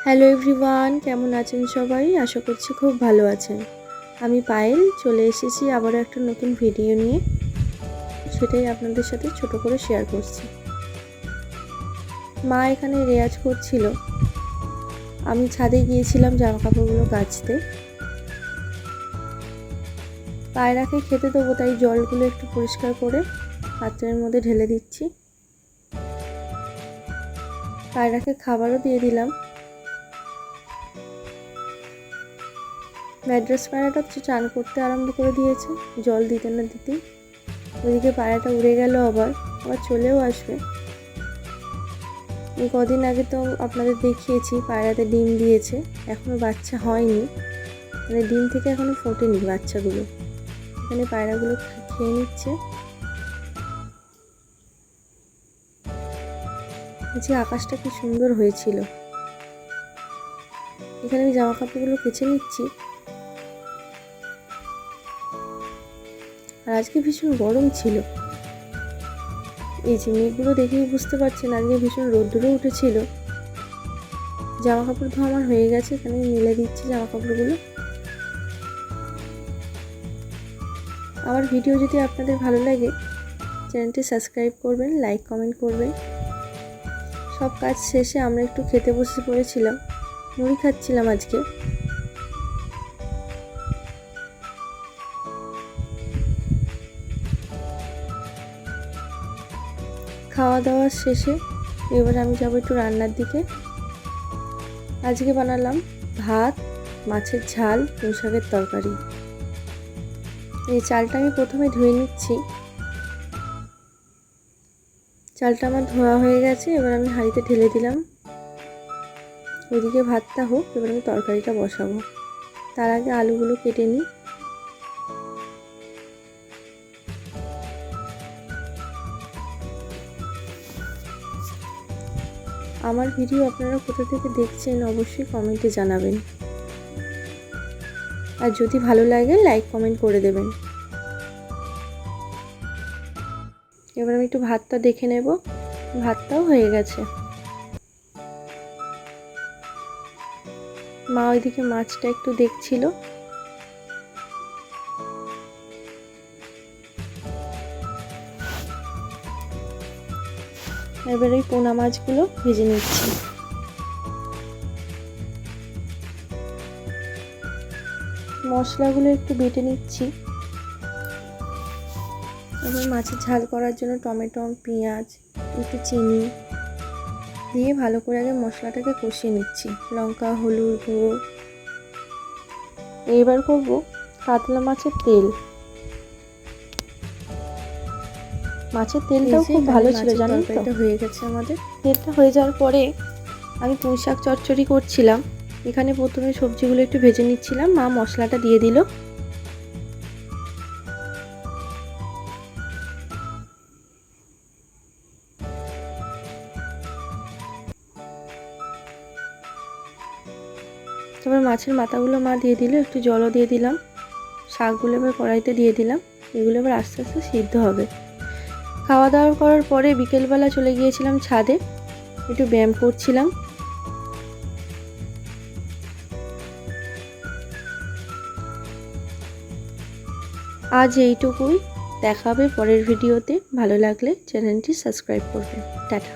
Hello everyone, কেমন আছেন সবাই? আশা করছি খুব ভালো আছেন। আমি পায়েল চলে এসেছি আবারও একটা নতুন ভিডিও নিয়ে, সেটাই আপনাদের সাথে ছোট করে শেয়ার করছি। মা এখানে রেয়াজ করছিল, আমি ছাদে গিয়েছিলাম জামা কাপড়গুলো কাচতে। পায়রাকে খেতে দেবো, তাই জলগুলো একটু পরিষ্কার করে পাত্রের মধ্যে ঢেলে দিচ্ছি। পায়রাকে খাবারও দিয়ে দিলাম। ম্যাড্রাস পায়রাটা চান করতে আরম্ভ করে দিয়েছে, জল দিতে না দিতেই। ওইদিকে পায়রাটা উড়ে গেল, আবার চলেও আসবে। এই কদিন আগে তো আপনাদের দেখিয়েছি পায়রাতে ডিম দিয়েছে, এখনও বাচ্চা হয়নি, মানে ডিম থেকে এখনও ফোটেনি বাচ্চাগুলো। এখানে পায়রাগুলো খেয়ে নিচ্ছে। যে আকাশটা কি সুন্দর হয়েছিল। এখানে আমি জামা কাপড়গুলো কেচে নিচ্ছি। আর আজকে ভীষণ গরম ছিল, এই যে মেঘগুলো দেখেই বুঝতে পারছেন আজকে ভীষণ রোদ্দুরও উঠেছিল। জামা কাপড় ধোয়া আমার হয়ে গেছে, এখানে মেলে দিচ্ছি জামা কাপড়গুলো। আমার ভিডিও যদি আপনাদের ভালো লাগে চ্যানেলটি সাবস্ক্রাইব করবেন, লাইক কমেন্ট করবেন। সব কাজ শেষে আমরা একটু খেতে বসে পড়েছিলাম, মুড়ি খাচ্ছিলাম আজকে। খাওয়া দাওয়া শেষে এবার আমি যাবো একটু রান্নার দিকে। আজকে বানালাম ভাত, মাছের ঝাল, পুঁই শাকের তরকারি। এই চালটা আমি প্রথমে ধুয়ে নিচ্ছি। চালটা আমার ধোয়া হয়ে গেছে, এবার আমি হাঁড়িতে ঢেলে দিলাম। ওইদিকে ভাতটা হোক, এবার আমি তরকারিটা বসাবো। তার আগে আলুগুলো কেটে নিই। আমার ভিডিও আপনারা কোথা থেকে দেখছেন অবশ্যই কমেন্টে জানাবেন, আর যদি ভালো লাগে লাইক কমেন্ট করে দেবেন। এবার আমি একটু ভাতটা দেখে নেব, ভাতটাও হয়ে গেছে। মা ওইদিকে মাছটা একটু দেখছিল। এবার ওই পোনা মাছগুলো ভেজে নিচ্ছি। মশলাগুলো একটু বেটে নিচ্ছি। এবার মাছের ঝাল করার জন্য টমেটো, পেঁয়াজ, একটু চিনি দিয়ে ভালো করে আগে মশলাটাকে কষিয়ে নিচ্ছি। লঙ্কা, হলুদ গুঁড়ো। এবার করব কাতলা মাছের তেল। মাছের তেলটাও খুব ভালো ছিল, জানেন তো। এটা হয়ে গেছে আমাদের। তেলটা হয়ে যাওয়ার পরে আমি পুঁই শাক চচ্চড়ি করছিলাম। এখানে প্রথমে সবজিগুলো একটু ভেজে নিচ্ছিলাম, মা মশলাটা দিয়ে দিল। তারপর মাছের মাথাগুলো মা দিয়ে দিল, একটু জলও দিয়ে দিলাম। শাকগুলো এবার কড়াইতে দিয়ে দিলাম। এগুলো এবার আস্তে আস্তে সিদ্ধ হবে। খাওয়া দাওয়া করার পরে বিকেলবেলা চলে গিয়েছিলাম ছাদে, একটু ব্যায়াম করছিলাম। আজ এইটুকুই, দেখা হবে পরের ভিডিওতে। ভালো লাগলে চ্যানেলটি সাবস্ক্রাইব করবেন। টাটা।